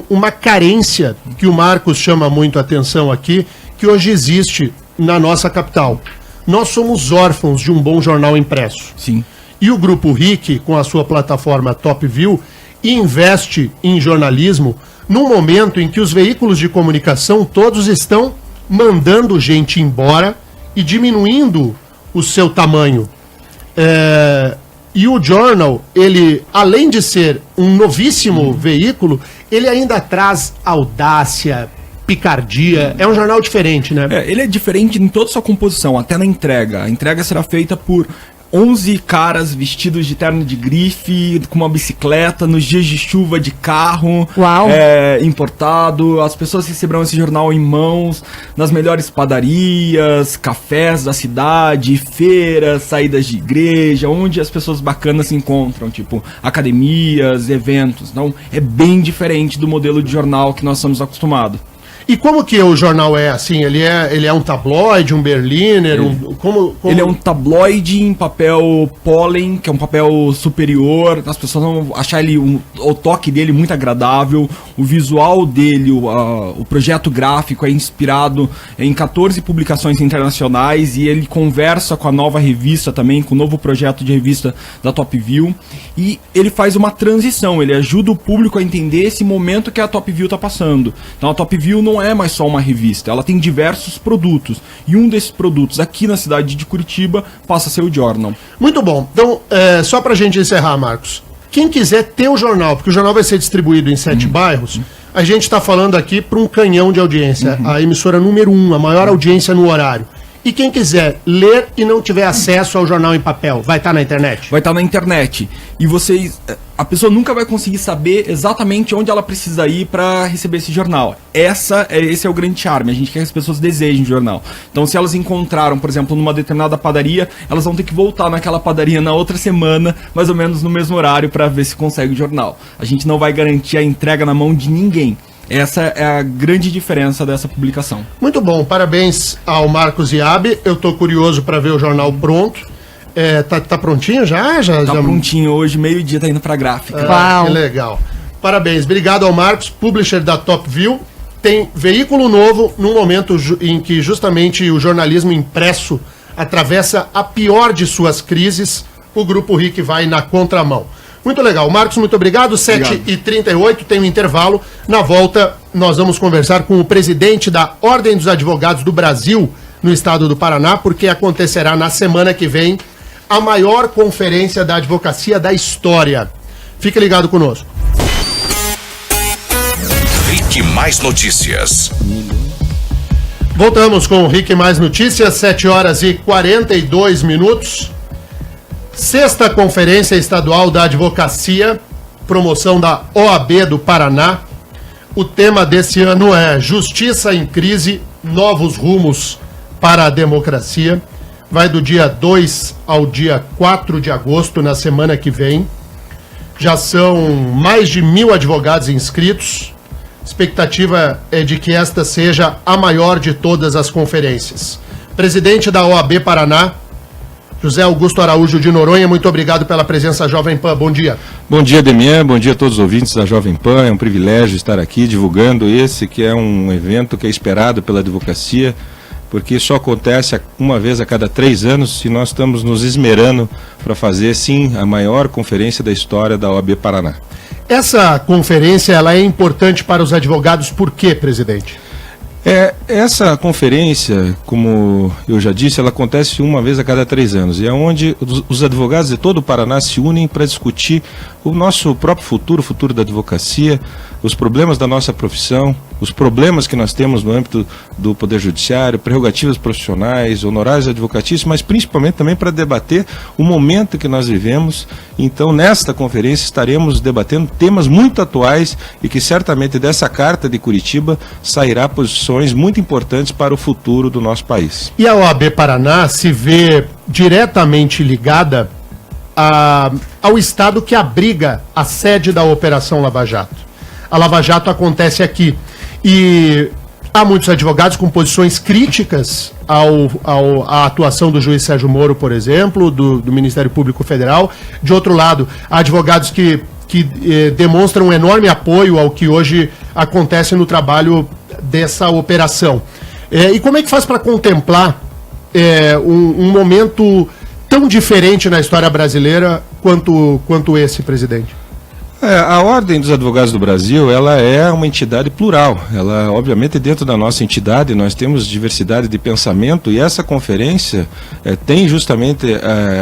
[SPEAKER 5] uma carência que o Marcos chama muito a atenção aqui, que hoje existe na nossa capital. Nós somos órfãos de um bom jornal impresso.
[SPEAKER 9] Sim.
[SPEAKER 5] E o Grupo RIC, com a sua plataforma Top View, investe em jornalismo num momento em que os veículos de comunicação todos estão mandando gente embora e diminuindo o seu tamanho. E o Journal, ele, além de ser um novíssimo veículo, ele ainda traz audácia, picardia. É um jornal diferente, né?
[SPEAKER 9] Ele é diferente em toda a sua composição, até na entrega. A entrega será feita por 11 caras vestidos de terno de grife, com uma bicicleta, nos dias de chuva de carro.
[SPEAKER 1] Uau.
[SPEAKER 9] Importado. As pessoas receberão esse jornal em mãos, nas melhores padarias, cafés da cidade, feiras, saídas de igreja, onde as pessoas bacanas se encontram, tipo academias, eventos. Então é bem diferente do modelo de jornal que nós estamos acostumados.
[SPEAKER 5] E como que o jornal é assim? Ele é um tabloide, um Berliner? Como...
[SPEAKER 9] Ele é um tabloide em papel pólen, que é um papel superior. As pessoas vão achar o toque dele muito agradável. O visual dele, o projeto gráfico é inspirado em 14 publicações internacionais e ele conversa com a nova revista também, com o novo projeto de revista da Top View. E ele faz uma transição, ele ajuda o público a entender esse momento que a Top View está passando. Então a Top View não é mais só uma revista, ela tem diversos produtos. E um desses produtos aqui na cidade de Curitiba passa a ser o Jornal.
[SPEAKER 5] Muito bom. Então, só pra gente encerrar, Marcos, quem quiser ter o jornal, porque o jornal vai ser distribuído em 7 bairros, a gente está falando aqui para um canhão de audiência, a emissora número 1, a maior audiência no horário. E quem quiser ler e não tiver acesso ao jornal em papel, vai estar na internet?
[SPEAKER 9] Vai estar na internet. E a pessoa nunca vai conseguir saber exatamente onde ela precisa ir para receber esse jornal. Esse é o grande charme. A gente quer que as pessoas desejem o jornal. Então, se elas encontraram, por exemplo, numa determinada padaria, elas vão ter que voltar naquela padaria na outra semana, mais ou menos no mesmo horário, para ver se consegue o jornal. A gente não vai garantir a entrega na mão de ninguém. Essa é a grande diferença dessa publicação.
[SPEAKER 5] Muito bom, parabéns ao Marcos Iabe. Eu tô curioso para ver o jornal pronto. Tá prontinho já?
[SPEAKER 9] Tá prontinho hoje, meio-dia tá indo pra gráfica.
[SPEAKER 5] Uau. Que legal. Parabéns, obrigado ao Marcos, publisher da Top View. Tem veículo novo num momento em que justamente o jornalismo impresso atravessa a pior de suas crises. O Grupo RIC vai na contramão. Muito legal. Marcos, muito obrigado. 7h38, tem um intervalo. Na volta, nós vamos conversar com o presidente da Ordem dos Advogados do Brasil, no estado do Paraná, porque acontecerá na semana que vem a maior conferência da advocacia da história. Fique ligado conosco.
[SPEAKER 3] RIC Mais Notícias.
[SPEAKER 5] Voltamos com o RIC Mais Notícias, 7h42. Sexta Conferência Estadual da Advocacia, promoção da OAB do Paraná. O tema desse ano é Justiça em Crise, Novos Rumos para a Democracia. Vai do dia 2 ao dia 4 de agosto, na semana que vem. Já são mais de 1.000 advogados inscritos. A expectativa é de que esta seja a maior de todas as conferências. Presidente da OAB Paraná, José Augusto Araújo de Noronha, muito obrigado pela presença Jovem Pan. Bom dia.
[SPEAKER 10] Bom dia, Demian. Bom dia a todos os ouvintes da Jovem Pan. É um privilégio estar aqui divulgando esse que é um evento que é esperado pela advocacia, porque só acontece uma vez a cada 3 anos e nós estamos nos esmerando para fazer, sim, a maior conferência da história da OAB Paraná.
[SPEAKER 5] Essa conferência ela é importante para os advogados, por quê, presidente?
[SPEAKER 10] Essa conferência, como eu já disse, ela acontece uma vez a cada 3 anos. E é onde os advogados de todo o Paraná se unem para discutir o nosso próprio futuro, o futuro da advocacia, os problemas da nossa profissão, os problemas que nós temos no âmbito do Poder Judiciário, prerrogativas profissionais, honorários advocatícios, mas principalmente também para debater o momento que nós vivemos. Então, nesta conferência, estaremos debatendo temas muito atuais e que certamente dessa Carta de Curitiba sairá posições muito importantes para o futuro do nosso país.
[SPEAKER 5] E a OAB Paraná se vê diretamente ligada ao estado que abriga a sede da Operação Lava Jato. A Lava Jato acontece aqui e há muitos advogados com posições críticas à atuação do juiz Sérgio Moro, por exemplo, do Ministério Público Federal. De outro lado, há advogados que demonstram um enorme apoio ao que hoje acontece no trabalho dessa operação. E como é que faz para contemplar um momento tão diferente na história brasileira quanto esse, presidente?
[SPEAKER 10] A Ordem dos Advogados do Brasil, ela é uma entidade plural. Ela, obviamente, dentro da nossa entidade, nós temos diversidade de pensamento e essa conferência tem justamente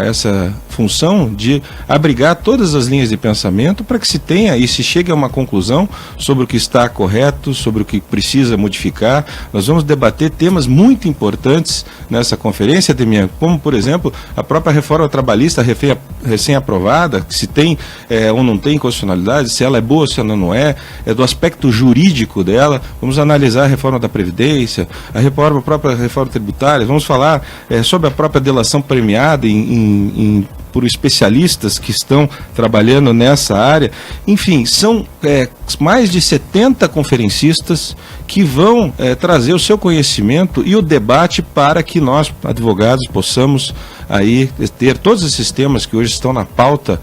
[SPEAKER 10] essa função de abrigar todas as linhas de pensamento para que se tenha e se chegue a uma conclusão sobre o que está correto, sobre o que precisa modificar. Nós vamos debater temas muito importantes nessa conferência, Demian, como, por exemplo, a própria reforma trabalhista recém-aprovada, se tem ou não tem constitucionalidade, se ela é boa, se ela não é do aspecto jurídico dela. Vamos analisar a reforma da Previdência, a própria reforma tributária, vamos falar sobre a própria delação premiada em por especialistas que estão trabalhando nessa área. Enfim, são mais de 70 conferencistas que vão trazer o seu conhecimento e o debate para que nós, advogados, possamos aí ter todos esses temas que hoje estão na pauta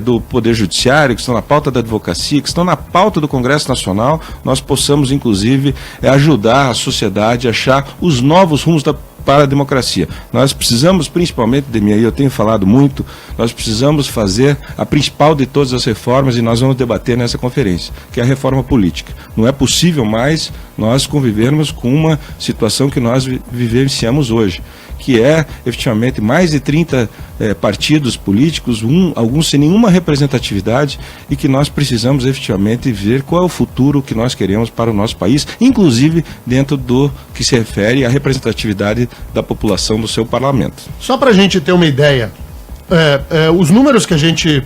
[SPEAKER 10] do Poder Judiciário, que estão na pauta da advocacia, que estão na pauta do Congresso Nacional, nós possamos, inclusive, ajudar a sociedade a achar os novos rumos para a democracia. Nós precisamos, principalmente, Demi, eu tenho falado muito, nós precisamos fazer a principal de todas as reformas e nós vamos debater nessa conferência, que é a reforma política. Não é possível mais nós convivermos com uma situação que nós vivenciamos hoje, que é, efetivamente, mais de 30 partidos políticos, alguns sem nenhuma representatividade, e que nós precisamos, efetivamente, ver qual é o futuro que nós queremos para o nosso país, inclusive dentro do que se refere à representatividade da população do seu parlamento.
[SPEAKER 5] Só para a gente ter uma ideia, os números que a gente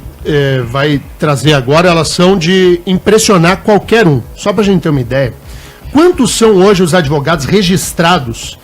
[SPEAKER 5] vai trazer agora, elas são de impressionar qualquer um. Só para a gente ter uma ideia, quantos são hoje os advogados registrados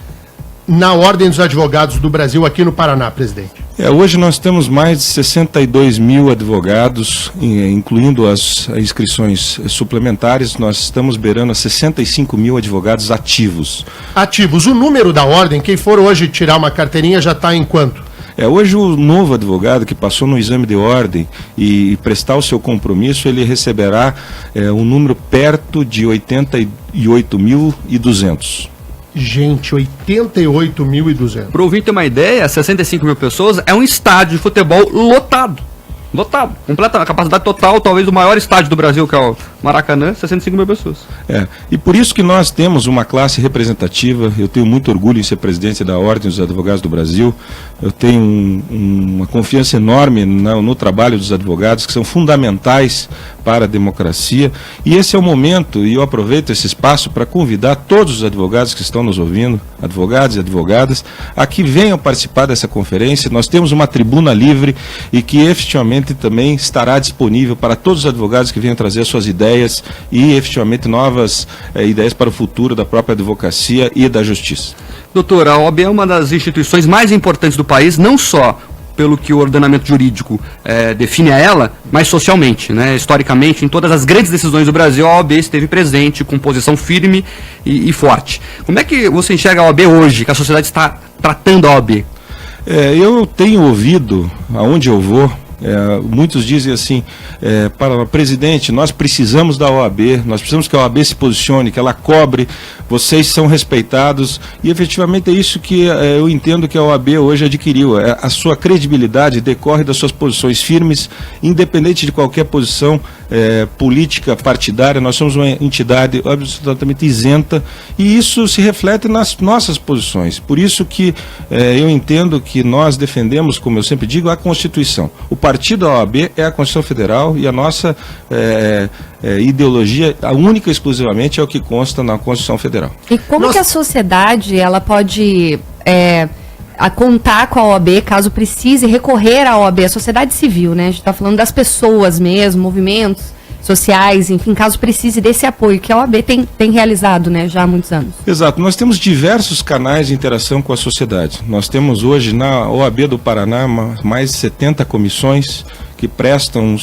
[SPEAKER 5] na Ordem dos Advogados do Brasil aqui no Paraná, presidente?
[SPEAKER 10] Hoje nós temos mais de 62 mil advogados, incluindo as inscrições suplementares. Nós estamos beirando a 65 mil advogados ativos. Ativos. O número da Ordem, quem for hoje tirar uma carteirinha, já está em quanto? Hoje o novo advogado que passou no exame de ordem e prestar o seu compromisso, ele receberá um número perto de 88.200. Gente, 88.200.
[SPEAKER 2] Para o ouvinte ter uma ideia, 65 mil pessoas é um estádio de futebol lotado. Lotado. Completa a capacidade total, talvez o maior estádio do Brasil, que é o Maracanã, 65 mil pessoas.
[SPEAKER 10] E por isso que nós temos uma classe representativa. Eu tenho muito orgulho em ser presidente da Ordem dos Advogados do Brasil. Eu tenho uma confiança enorme no trabalho dos advogados, que são fundamentais para a democracia. E esse é o momento, e eu aproveito esse espaço para convidar todos os advogados que estão nos ouvindo, advogados e advogadas, a que venham participar dessa conferência. Nós temos uma tribuna livre e que efetivamente também estará disponível para todos os advogados que venham trazer suas ideias e efetivamente novas ideias para o futuro da própria advocacia e da justiça.
[SPEAKER 2] Doutor, a OAB é uma das instituições mais importantes do país, não só pelo que o ordenamento jurídico define a ela, mas socialmente, né? Historicamente, em todas as grandes decisões do Brasil, a OAB esteve presente, com posição firme e forte. Como é que você enxerga a OAB hoje, que a sociedade está tratando a OAB?
[SPEAKER 10] Eu tenho ouvido, aonde eu vou, muitos dizem assim, para o presidente, nós precisamos da OAB, nós precisamos que a OAB se posicione, que ela cobre, vocês são respeitados, e efetivamente é isso que eu entendo que a OAB hoje adquiriu. A sua credibilidade decorre das suas posições firmes, independente de qualquer posição política partidária. Nós somos uma entidade absolutamente isenta, e isso se reflete nas nossas posições. Por isso que eu entendo que nós defendemos, como eu sempre digo, a Constituição. O partido da OAB é a Constituição Federal, e a nossa ideologia, a única e exclusivamente, é o que consta na Constituição Federal.
[SPEAKER 1] E como que a sociedade ela pode contar com a OAB, caso precise recorrer à OAB, a sociedade civil, né? A gente está falando das pessoas mesmo, movimentos sociais, enfim, caso precise desse apoio que a OAB tem realizado, né, já há muitos anos. Exato,
[SPEAKER 10] nós temos diversos canais de interação com a sociedade. Nós temos hoje na OAB do Paraná mais de 70 comissões que prestam um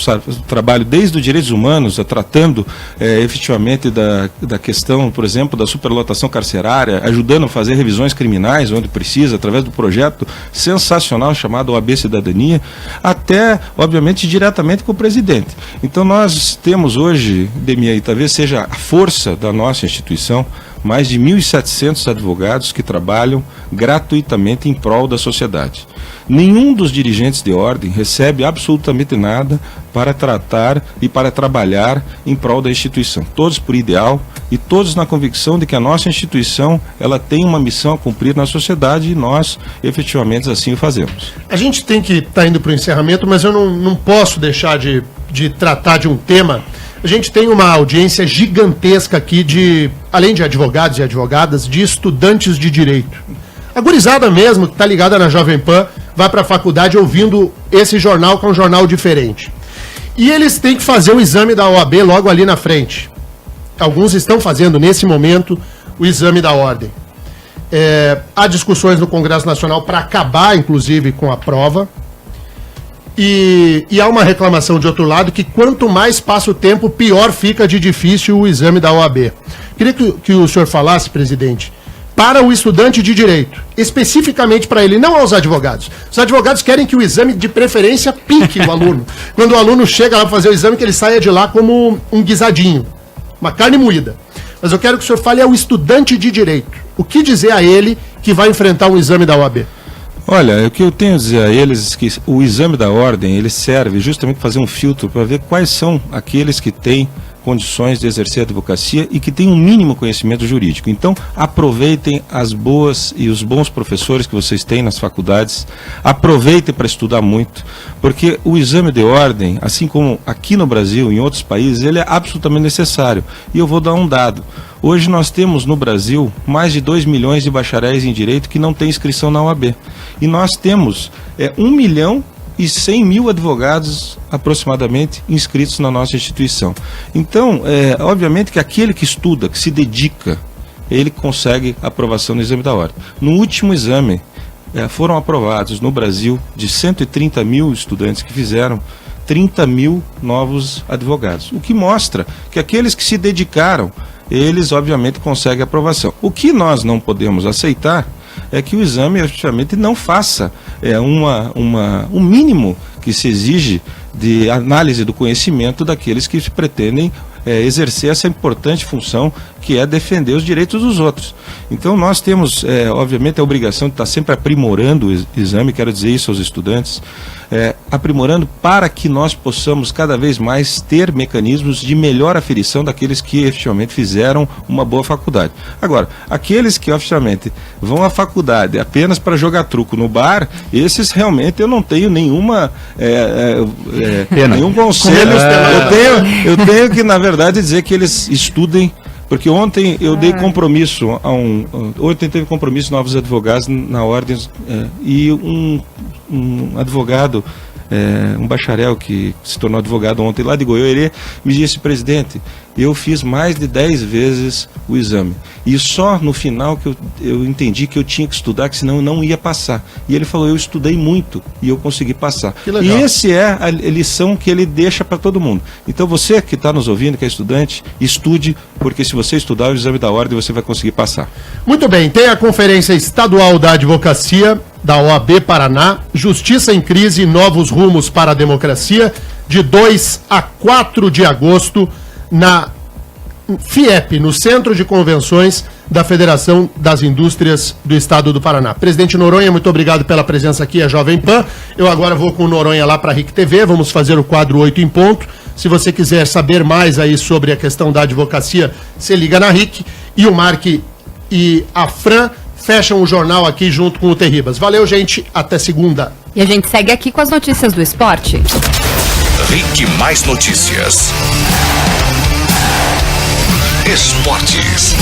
[SPEAKER 10] trabalho desde os direitos humanos, tratando efetivamente da questão, por exemplo, da superlotação carcerária, ajudando a fazer revisões criminais onde precisa, através do projeto sensacional chamado OAB Cidadania, até, obviamente, diretamente com o presidente. Então nós temos hoje, Demi, talvez seja a força da nossa instituição, mais de 1.700 advogados que trabalham gratuitamente em prol da sociedade. Nenhum dos dirigentes de ordem recebe absolutamente nada para tratar e para trabalhar em prol da instituição. Todos por ideal e todos na convicção de que a nossa instituição ela tem uma missão a cumprir na sociedade, e nós efetivamente assim o fazemos.
[SPEAKER 5] A gente tem que estar indo para o encerramento, mas eu não posso deixar de tratar de um tema. A gente tem uma audiência gigantesca aqui além de advogados e advogadas, de estudantes de direito. A gurizada mesmo, que está ligada na Jovem Pan, vai para a faculdade ouvindo esse jornal, que é um jornal diferente. E eles têm que fazer o exame da OAB logo ali na frente. Alguns estão fazendo, nesse momento, o exame da ordem. Há discussões no Congresso Nacional para acabar, inclusive, com a prova. E há uma reclamação de outro lado que quanto mais passa o tempo, pior fica de difícil o exame da OAB. Queria que o senhor falasse, presidente, para o estudante de direito, especificamente para ele, não aos advogados. Os advogados querem que o exame, de preferência, pique o aluno. Quando o aluno chega lá para fazer o exame, que ele saia de lá como um guisadinho, uma carne moída. Mas eu quero que o senhor fale ao estudante de direito. O que dizer a ele que vai enfrentar um exame da OAB?
[SPEAKER 10] Olha, o que eu tenho a dizer a eles é que o exame da ordem, ele serve justamente para fazer um filtro, para ver quais são aqueles que têm condições de exercer a advocacia e que têm um mínimo conhecimento jurídico. Então, aproveitem as boas e os bons professores que vocês têm nas faculdades, aproveitem para estudar muito, porque o exame de ordem, assim como aqui no Brasil e em outros países, ele é absolutamente necessário. E eu vou dar um dado. Hoje nós temos no Brasil mais de 2 milhões de bacharéis em direito que não têm inscrição na OAB. E nós temos 1.100.000 advogados aproximadamente inscritos na nossa instituição. Então, obviamente que aquele que estuda, que se dedica, ele consegue aprovação no exame da ordem. No último exame, foram aprovados no Brasil, de 130 mil estudantes que fizeram, 30 mil novos advogados. O que mostra que aqueles que se dedicaram, eles obviamente conseguem aprovação. O que nós não podemos aceitar é que o exame efetivamente não faça um mínimo que se exige de análise do conhecimento daqueles que pretendem exercer essa importante função que é defender os direitos dos outros. Então nós temos, obviamente, a obrigação de estar sempre aprimorando o exame, quero dizer isso aos estudantes, aprimorando para que nós possamos cada vez mais ter mecanismos de melhor aferição daqueles que efetivamente fizeram uma boa faculdade. Agora, aqueles que efetivamente vão à faculdade apenas para jogar truco no bar, esses realmente eu não tenho nenhuma nenhum conselho. Eu tenho que, na verdade, dizer que eles estudem, porque ontem eu dei compromisso ontem teve compromisso novos advogados na ordem, e um advogado, um bacharel que se tornou advogado ontem lá de Goiânia, ele me disse: presidente, eu fiz mais de 10 vezes o exame e só no final que eu entendi que eu tinha que estudar, que senão eu não ia passar. E ele falou: eu estudei muito e eu consegui passar. E essa é a lição que ele deixa para todo mundo. Então você que está nos ouvindo, que é estudante, estude, porque se você estudar o exame da ordem, você vai conseguir passar.
[SPEAKER 5] Muito bem, tem a Conferência Estadual da Advocacia da OAB Paraná, Justiça em Crise, Novos Rumos para a Democracia, de 2 a 4 de agosto, na FIEP, no Centro de Convenções da Federação das Indústrias do Estado do Paraná. Presidente Noronha, muito obrigado pela presença aqui, a Jovem Pan. Eu agora vou com o Noronha lá para a RIC TV, vamos fazer o quadro 8 em ponto. Se você quiser saber mais aí sobre a questão da advocacia, você liga na RIC, e o Mark e a Fran fecham o jornal aqui junto com o Terribas. Valeu, gente, até segunda.
[SPEAKER 1] E a gente segue aqui com as notícias do esporte.
[SPEAKER 3] RIC Mais Notícias. Esportes.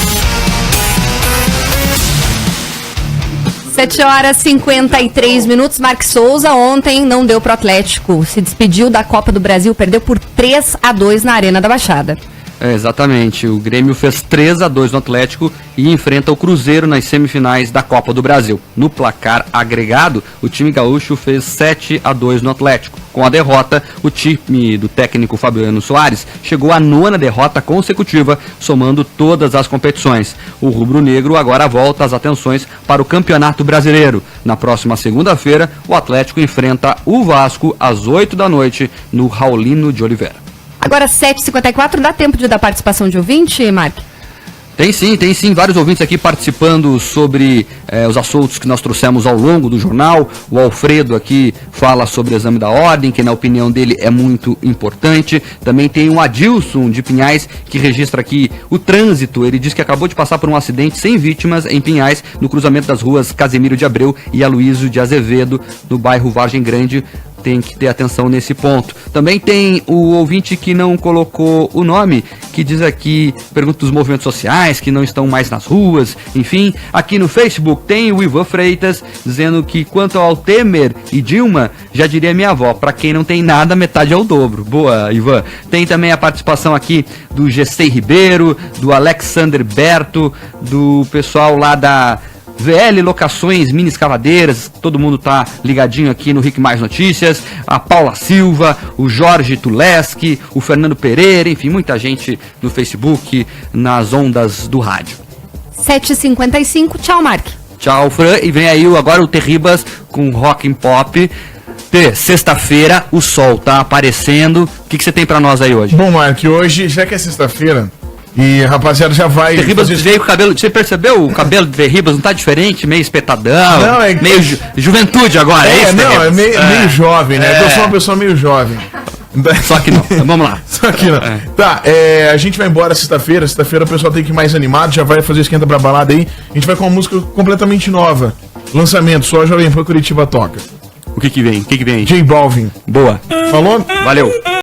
[SPEAKER 1] 7h53. Mark Souza ontem não deu pro Atlético. Se despediu da Copa do Brasil, perdeu por 3-2 na Arena da Baixada.
[SPEAKER 2] Exatamente, o Grêmio fez 3-2 no Atlético e enfrenta o Cruzeiro nas semifinais da Copa do Brasil. No placar agregado, o time gaúcho fez 7-2 no Atlético. Com a derrota, o time do técnico Fabiano Soares chegou à 9ª derrota consecutiva, somando todas as competições. O rubro-negro agora volta as atenções para o Campeonato Brasileiro. Na próxima segunda-feira, o Atlético enfrenta o Vasco às 8 da noite no Raulino de Oliveira.
[SPEAKER 1] Agora 7h54, dá tempo de dar participação de ouvinte, Mark?
[SPEAKER 2] Tem sim, vários ouvintes aqui participando sobre os assuntos que nós trouxemos ao longo do jornal. O Alfredo aqui fala sobre o exame da ordem, que na opinião dele é muito importante. Também tem o Adilson de Pinhais, que registra aqui o trânsito. Ele diz que acabou de passar por um acidente sem vítimas em Pinhais, no cruzamento das ruas Casimiro de Abreu e Aloísio de Azevedo, no bairro Vargem Grande. Tem que ter atenção nesse ponto. Também tem o ouvinte que não colocou o nome, que diz aqui, pergunta dos movimentos sociais, que não estão mais nas ruas, enfim. Aqui no Facebook tem o Ivan Freitas, dizendo que quanto ao Temer e Dilma, já diria minha avó, pra quem não tem nada, metade é o dobro. Boa, Ivan. Tem também a participação aqui do GC Ribeiro, do Alexander Berto, do pessoal lá da VL Locações, Mini Escavadeiras, todo mundo tá ligadinho aqui no Rick Mais Notícias, a Paula Silva, o Jorge Tuleski, o Fernando Pereira, enfim, muita gente no Facebook, nas ondas do rádio.
[SPEAKER 1] 7h55, tchau, Mark.
[SPEAKER 2] Tchau, Fran, e vem aí agora o Terribas com Rock and Pop. Sexta-feira, o sol tá aparecendo. O que você tem pra nós aí hoje?
[SPEAKER 11] Bom, Mark, hoje, já que é sexta-feira, e rapaziada já vai.
[SPEAKER 2] Terribas veio com o cabelo. Você percebeu? O cabelo do Terribas não tá diferente? Meio espetadão.
[SPEAKER 11] Não, é
[SPEAKER 2] meio juventude agora.
[SPEAKER 11] Meio jovem, né? Eu sou uma pessoa meio jovem.
[SPEAKER 2] Só que não. Vamos lá.
[SPEAKER 11] Só que não. Tá, a gente vai embora sexta-feira. Sexta-feira o pessoal tem que ir mais animado, já vai fazer esquenta pra balada aí. A gente vai com uma música completamente nova. Lançamento, só a Jovem Pan Curitiba toca.
[SPEAKER 2] O que vem? O que vem?
[SPEAKER 11] J Balvin.
[SPEAKER 2] Boa.
[SPEAKER 11] Falou?
[SPEAKER 2] Valeu.